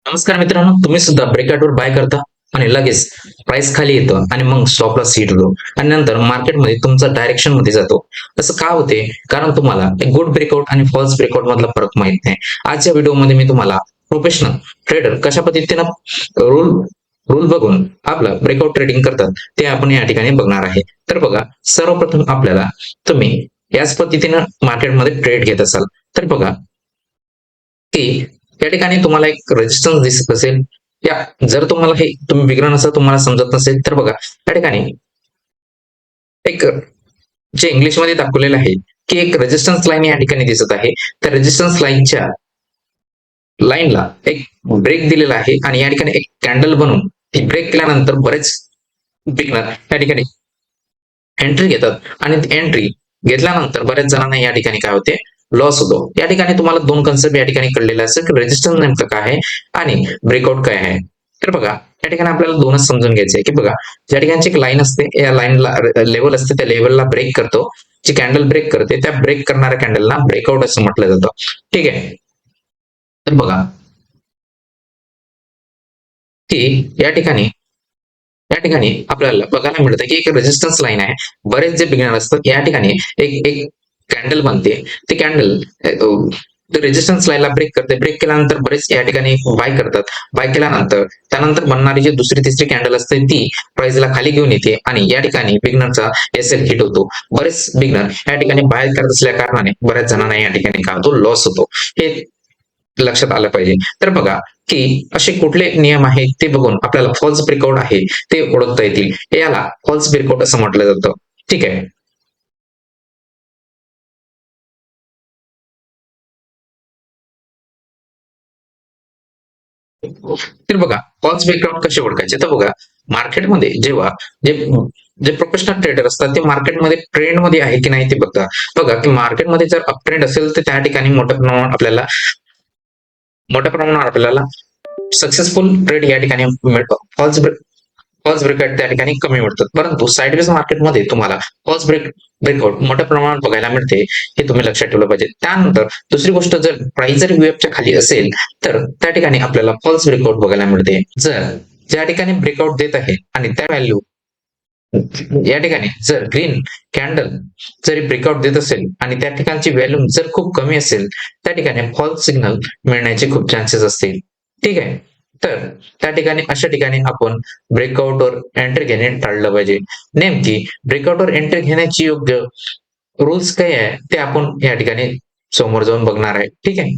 नमस्कार मित्रांनो, तुम्ही सुद्धा ब्रेकआउटवर बाय करता आणि लगेच प्राइस खाली येतं आणि मग स्टॉपला सीट होतो आणि नंतर मार्केटमध्ये तुमचा डायरेक्शन मध्ये जातो. असं का होते? कारण तुम्हाला एक गुड ब्रेकआउट आणि फॉल्स ब्रेकआउट मधला फरक माहित नाही. आजच्या व्हिडिओमध्ये मी तुम्हाला प्रोफेशनल ट्रेडर कशा पद्धतीनं रूल रूल बघून आपलं ब्रेकआउट ट्रेडिंग करतात ते आपण या ठिकाणी बघणार आहे. तर बघा, सर्वप्रथम आपल्याला तुम्ही याच पद्धतीनं मार्केटमध्ये ट्रेड घेत असाल तर बघा की या ठिकाणी तुम्हाला एक रेजिस्टन्स दिसत असेल. या जर तुम्हाला हे तुम्ही बिगिनर नसाल, तुम्हाला समजत नसेल तर बघा या ठिकाणी एक जे इंग्लिशमध्ये दाखवलेलं आहे की एक रेजिस्टन्स लाईन या ठिकाणी दिसत आहे. त्या रेजिस्टन्स लाईनच्या लाईनला एक ब्रेक दिलेला आहे आणि या ठिकाणी एक कॅन्डल बनवून ती ब्रेक केल्यानंतर बरेच बिगिनर या ठिकाणी एंट्री घेतात आणि एंट्री घेतल्यानंतर बऱ्याच जणांना या ठिकाणी काय होते, लॉस होतो. या ठिकाणी तुम्हाला दोन कन्सेप्ट या ठिकाणी कळलेले असेल की रेजिस्टन्स नेमकं काय आहे आणि ब्रेकआउट काय आहे. तर बघा या ठिकाणी आपल्याला दोनच समजून घ्यायचे आहे की बघा, ज्या ठिकाणी एक लाईन असते, या लाईनला लेवल असते, त्या लेवलला ब्रेक करतो. जी कॅन्डल ब्रेक करते त्या ब्रेक करणाऱ्या कॅन्डलला ब्रेकआउट असं म्हटलं जातं. ठीक आहे. तर बघा की या ठिकाणी या ठिकाणी आपल्याला बघायला मिळतं की एक रेजिस्टन्स लाईन आहे. बरेच जे बिगिनर असतात या ठिकाणी एक एक कॅन्डल बनते. ती कॅन्डल रेजिस्टन्स लाईनला ब्रेक करते. ब्रेक केल्यानंतर बरेच या ठिकाणी बाय करतात. बाय केल्यानंतर त्यानंतर बनणारी जी दुसरी तिसरी कॅन्डल असते ती प्राइसला खाली घेऊन येते आणि या ठिकाणी बिगनरचा एसएल हिट होतो. बरेच बिगनर या ठिकाणी बाय करत असल्या कारणाने बऱ्याच जणांना या ठिकाणी काय होतो, लॉस होतो. हे लक्षात आलं पाहिजे. तर बघा की असे कुठले नियम आहेत ते बघून आपल्याला फॉल्स ब्रेकआउट आहे ते ओळखता येतील. याला फॉल्स ब्रेकआउट असं म्हटलं जातं. ठीक आहे. तर बघा फॉल्स ब्रेकआउट कसे ओळखायचे, तर बघा मार्केटमध्ये जेव्हा जे जे प्रोफेशनल ट्रेडर असतात ते मार्केटमध्ये ट्रेंड मध्ये आहे की नाही ते बघता. बघा की मार्केटमध्ये जर अप ट्रेंड असेल तर त्या ठिकाणी मोठ्या प्रमाणावर आपल्याला सक्सेसफुल ट्रेड या ठिकाणी मिळतो. फॉल्स ब्रेकआउट त्या ठिकाणी कमी मिळतात. परंतु साइडवेज मार्केटमध्ये तुम्हाला फॉल्स ब्रेकआउट मोठ्या प्रमाणात बघायला मिळते. हे तुम्ही लक्षात ठेवलं पाहिजे. त्यानंतर दुसरी गोष्ट, जर प्राइस जर च्या खाली असेल तर त्या ठिकाणी आपल्याला फॉल्स ब्रेकआउट बघायला मिळते. जर ज्या ठिकाणी ब्रेकआउट देत आहे आणि त्या व्हॅल्यू या ठिकाणी जर ग्रीन कॅन्डल जरी ब्रेकआउट देत असेल आणि त्या ठिकाणची व्हॅल्यू जर खूप कमी असेल, त्या ठिकाणी फॉल्स सिग्नल मिळण्याचे खूप चान्सेस असतील. ठीक आहे. तर त्या ठिकाणी अशा ठिकाणी आपण ब्रेकआउटवर एंट्री घेणे टाळलं पाहिजे. नेमकी ब्रेकआउटवर एंट्री घेण्याची योग्य रूल्स काय आहे ते आपण या ठिकाणी समोर जाऊन बघणार आहे. ठीक आहे.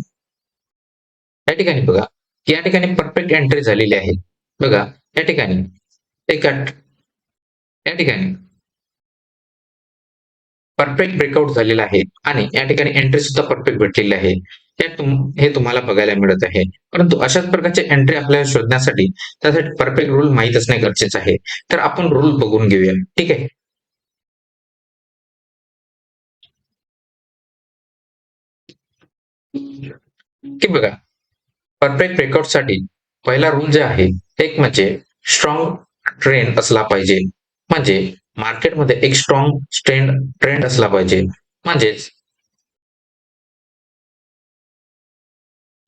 या ठिकाणी बघा, या ठिकाणी परफेक्ट एंट्री झालेली आहे. बघा या ठिकाणी एक या ठिकाणी परफेक्ट ब्रेकआउट झालेला आहे आणि या ठिकाणी एंट्री सुद्धा परफेक्ट भेटलेली आहे. हे तुम्हाला बघायला मिळत आहे. परंतु अशाच प्रकारचे एंट्री आपल्याला शोधण्यासाठी त्यासाठी परफेक्ट रूल माहित असणे गरजेचे आहे. तर आपण रूल बघून घेऊया. ठीक आहे. की बघा, परफेक्ट ब्रेकआउट साठी पहिला रूल जे आहे, एक म्हणजे स्ट्रॉंग ट्रेंड असला पाहिजे. म्हणजे मार्केटमध्ये एक स्ट्रॉंग ट्रेंड ट्रेंड असला पाहिजे. म्हणजेच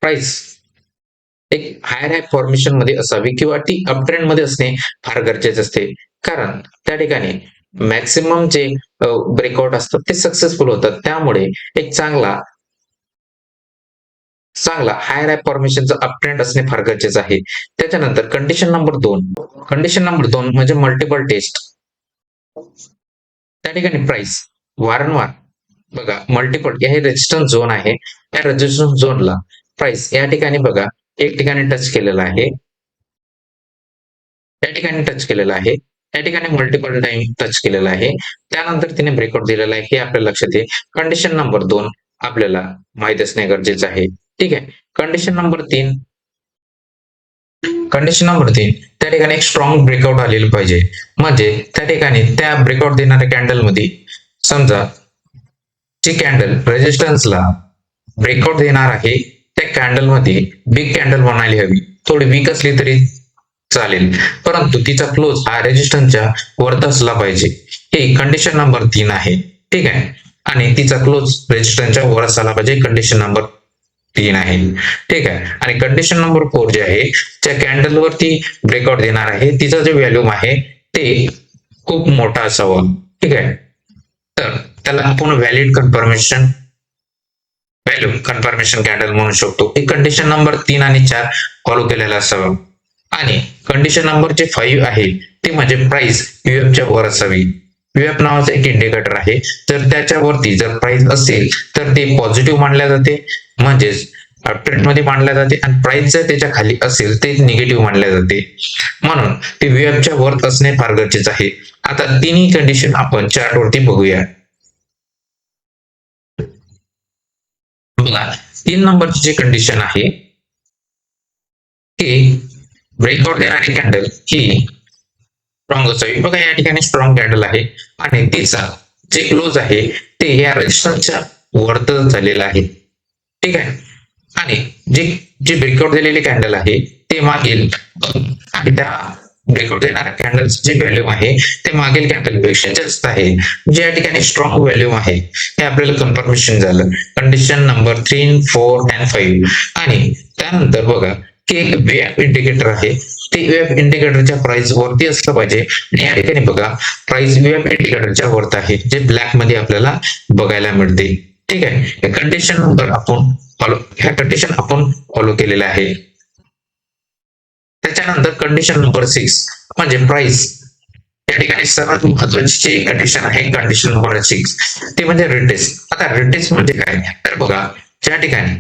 प्राइस एक हायर हाय फॉर्मेशन मध्ये असावी किंवा ती अप ट्रेंड मध्ये असणे फार गरजेचे असते. कारण त्या ठिकाणी मॅक्सिमम जे ब्रेकआउट असतात ते सक्सेसफुल होतात. त्यामुळे एक चांगला चांगला हायर हाय फॉर्मेशनचा अप ट्रेंड असणे फार गरजेचं आहे. त्याच्यानंतर कंडिशन नंबर दोन म्हणजे मल्टिपल टेस्ट. त्या ठिकाणी प्राइस वारंवार बघा मल्टिपल हे रेजिस्टन्स झोन आहे. या रेजिस्टन्स झोनला प्राइस या ठिकाणी बघा एक ठिकाणी टच केलेला आहे, त्या ठिकाणी टच केलेला आहे, त्या ठिकाणी मल्टिपल टाइम टच केलेला आहे. त्यानंतर तिने ब्रेकआउट दिलेला आहे हे आपल्या लक्षात येईल. कंडिशन नंबर 2 आपल्याला माहित असणे गरजेचं आहे. ठीक आहे. कंडिशन नंबर 3 त्या ठिकाणी एक स्ट्रॉंग ब्रेकआउट आलेलं पाहिजे. म्हणजे त्या ठिकाणी त्या ब्रेकआउट देणाऱ्या कॅन्डल मध्ये समजा जी कॅन्डल रेजिस्टन्सला ब्रेकआउट देणार आहे त्या कॅन्डल मध्ये बिग कॅन्डल बनायला हवी. थोडी वीक असली तरी चालेल, परंतु तिचा क्लोज हा रेजिस्टन्सच्या वरत असला पाहिजे. ही कंडिशन नंबर 3 आहे. ठीक आहे. आणि तिचा क्लोज रेजिस्टन्सच्या वर असला पाहिजे. कंडिशन नंबर 3 आहे. ठीक आहे. आणि कंडिशन नंबर 4 जे आहे, त्या कॅन्डल वरती ब्रेकआउट देणार आहे, तिचा जो व्हॅल्यूम आहे ते खूप मोठा असावा. ठीक आहे. तर त्याला आपण व्हॅलिड कन्फर्मेशन कॅन्डल म्हणू शकतो. ही कंडिशन नंबर 3 आणि 4 फॉलो केलेला असावा. आणि कंडिशन नंबर जे 5 आहे ते म्हणजे प्राइस यूएफच्या वर असावी. यूएफ नावाचं एक इंडिकेटर आहे. जर त्याच्यावरती जर प्राइस असेल तर ते पॉझिटिव्ह मानल्या जाते, म्हणजेच ट्रेंड मध्ये मानल्या जाते, आणि प्राइस जर त्याच्या खाली असेल ते निगेटिव्ह मानल्या जाते. म्हणून ते यूएफच्या वर असणे फार गरजेचं आहे. आता तिन्ही कंडिशन आपण चार्ट वरती बघूया. बघा, 3 नंबरची जी कंडिशन आहे की ब्रेकआउट देणारी कॅन्डल ही स्ट्रॉंग असावी. बघा, या ठिकाणी स्ट्रॉंग कॅन्डल आहे आणि तिचा जे क्लोज आहे ते या रेजिस्टन्सच्या वरत झालेला आहे. ठीक आहे. आणि जे जे ब्रेकआउट दिलेले कॅन्डल आहे ते मागील आणि त्या ब्रेकआउट देणाऱ्या कॅन्डल्स जे व्हॅल्यूम आहे ते मागील कॅन्डल पेक्षा जास्त आहे. जे या ठिकाणी स्ट्रॉंग व्हॅल्यूम आहे हे आपल्याला कन्फर्मेशन झालं. Condition number 3, 4 and 5. आणि त्यानंतर बघा की एक वेब इंडिकेटर आहे, ते वेब इंडिकेटरच्या प्राइस वरती असलं पाहिजे. आणि या ठिकाणी बघा, प्राइस वेब इंडिकेटरच्या वरत आहे, जे ब्लॅक मध्ये आपल्याला बघायला मिळते. ठीक आहे. कंडिशन नंबर आपण ह्या कंडिशन आपण फॉलो केलेल्या आहे. त्याच्यानंतर कंडिशन नंबर 6 म्हणजे प्राइस. या ठिकाणी सर्वात महत्वाची जी कंडिशन आहे कंडिशन नंबर 6 ते म्हणजे रिटेस्ट. आता रिटेस्ट म्हणजे काय, तर बघा, ज्या ठिकाणी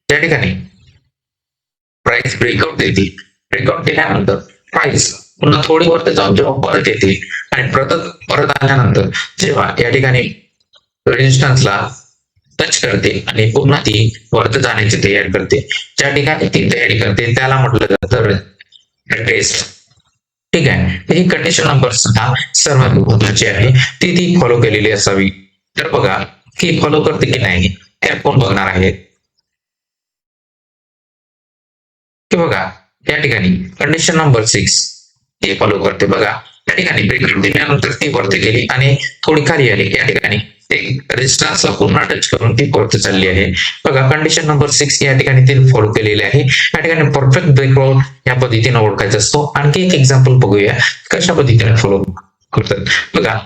ज्या ठिकाणी प्राइस ब्रेकआउट देते, ब्रेकआउट केल्यानंतर प्राइस पुन्हा थोडी वरती जाऊन जेव्हा परत येते आणि परत आल्यानंतर जेव्हा या ठिकाणी रेजिस्टन्सला टच करते आणि पुन्हा ती वरत जाण्याची तयारी करते, ज्या ठिकाणी ती तयारी करते त्याला म्हटलं जातं रिट्रेस. ठीक आहे. ही कंडिशन नंबर 6 सर्वात महत्वाची आहे, ती फॉलो केलेली असावी. तर बघा की फॉलो करते की नाही हे आपण बघणार आहे. की बघा, या ठिकाणी कंडिशन नंबर 6 हे फॉलो करते. बघा, या ठिकाणी ब्रेकआउट दिल्यानंतर ती वरती गेली आणि थोडी खाली आली. या ठिकाणी रेजिस्टन्सला पुन्हा टच करून ती परत चालली आहे. बघा, कंडिशन नंबर 6 या ठिकाणी ती फॉलो केलेली आहे. या ठिकाणी परफेक्ट ब्रेकआउट या पद्धतीने ओळखायचा असतो. आणखी एक एक्झाम्पल बघूया कशा पद्धतीने फॉलो करतात. बघा,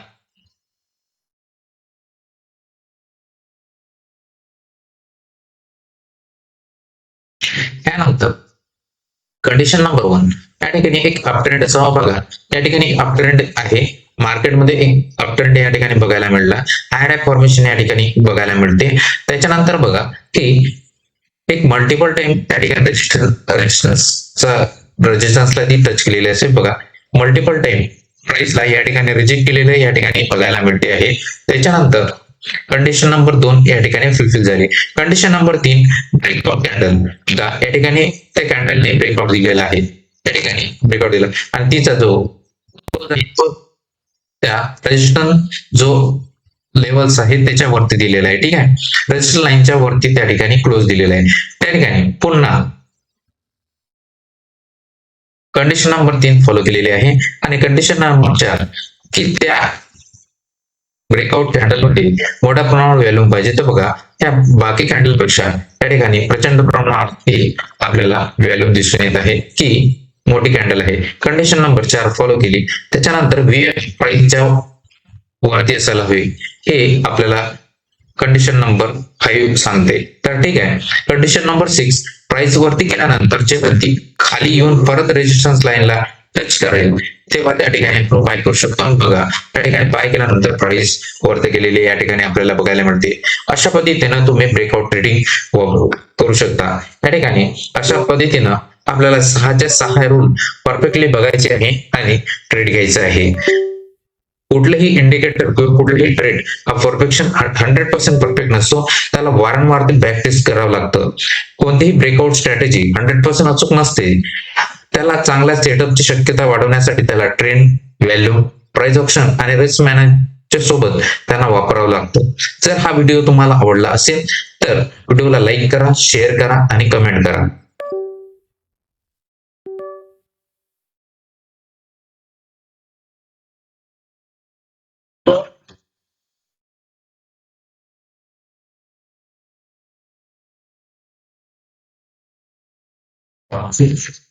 त्यानंतर कंडिशन नंबर 1 या ठिकाणी एक अपट्रेंड असावा. बघा, या ठिकाणी एक अपट्रेंड आहे, मार्केटमध्ये एक अपट्रेंड या ठिकाणी बघायला मिळाला. हाय फॉर्मेशन या ठिकाणी बघायला मिळते. त्याच्यानंतर बघा की एक मल्टिपल टाइम त्या ठिकाणी रेजिस्टन्सला ती टच केलेली असेल. बघा, मल्टिपल टाइम प्राइसला या ठिकाणी रिजेक्ट केलेले या ठिकाणी बघायला मिळते आहे. त्याच्यानंतर कंडिशन नंबर 2 या ठिकाणी फुलफिल झाली. Condition number 3 breakout candle. या ठिकाणी त्या कॅन्डलने ब्रेकआउट दिलेला आहे, त्या ठिकाणी ब्रेकआउट दिला आणि तिचा जो त्या रेजिस्टन्स जो लेवल्स आहेत त्याच्यावरती दिलेला आहे. ठीक आहे. रेजिस्टन्स लाईनच्या वरती त्या ठिकाणी क्लोज दिलेला आहे. त्या ठिकाणी पुन्हा कंडिशन नंबर 3 फॉलो केलेली आहे. आणि कंडिशन नंबर 4 की त्या ब्रेकआउट कॅन्डल मध्ये मोठ्या प्रमाणावर व्हॅल्यूम पाहिजे. तर बघा, त्या बाकी कॅन्डल पेक्षा त्या ठिकाणी प्रचंड प्रमाणात आपल्याला व्हॅल्यूम दिसून येत आहे की मोठी कॅन्डल आहे. कंडिशन नंबर 4 फॉलो केली. त्याच्यानंतर व्हीएफ प्राइसच्या वरती असायला हवी, हे आपल्याला कंडिशन नंबर 5 सांगते. तर ठीक आहे. कंडिशन नंबर 6 प्राइस वरती गेल्यानंतर जे वरती खाली येऊन परत रेजिस्टन्स लाईनला टच करेल तेव्हा त्या ठिकाणी आपण बाय करू शकतो. बघा, त्या ठिकाणी बाय केल्यानंतर प्राइस वरती गेलेली या ठिकाणी आपल्याला बघायला मिळते. अशा पद्धतीनं तुम्ही ब्रेकआउट ट्रेडिंग करू शकता. त्या ठिकाणी अशा पद्धतीनं आपल्याला 6च्या 6 रूल परफेक्टली बघायचे आहे आणि ट्रेड घ्यायचा आहे. कुठलेही इंडिकेटर किंवा कुठलेही ट्रेड हा परफेक्शन 100% परफेक्ट नसतो. त्याला वारंवार बॅक टेस्ट करावं लागतं. कोणतीही ब्रेकआउट स्ट्रॅटेजी 100% अचूक नसते. त्याला चांगल्या सेटअपची शक्यता वाढवण्यासाठी त्याला ट्रेंड, व्हॅल्यू, प्राइस ऑप्शन आणि रिस्क मॅनेजच्या सोबत त्यांना वापरावं लागतं. जर हा व्हिडिओ तुम्हाला आवडला असेल तर व्हिडिओला लाईक करा, शेअर करा आणि कमेंट करा. पहा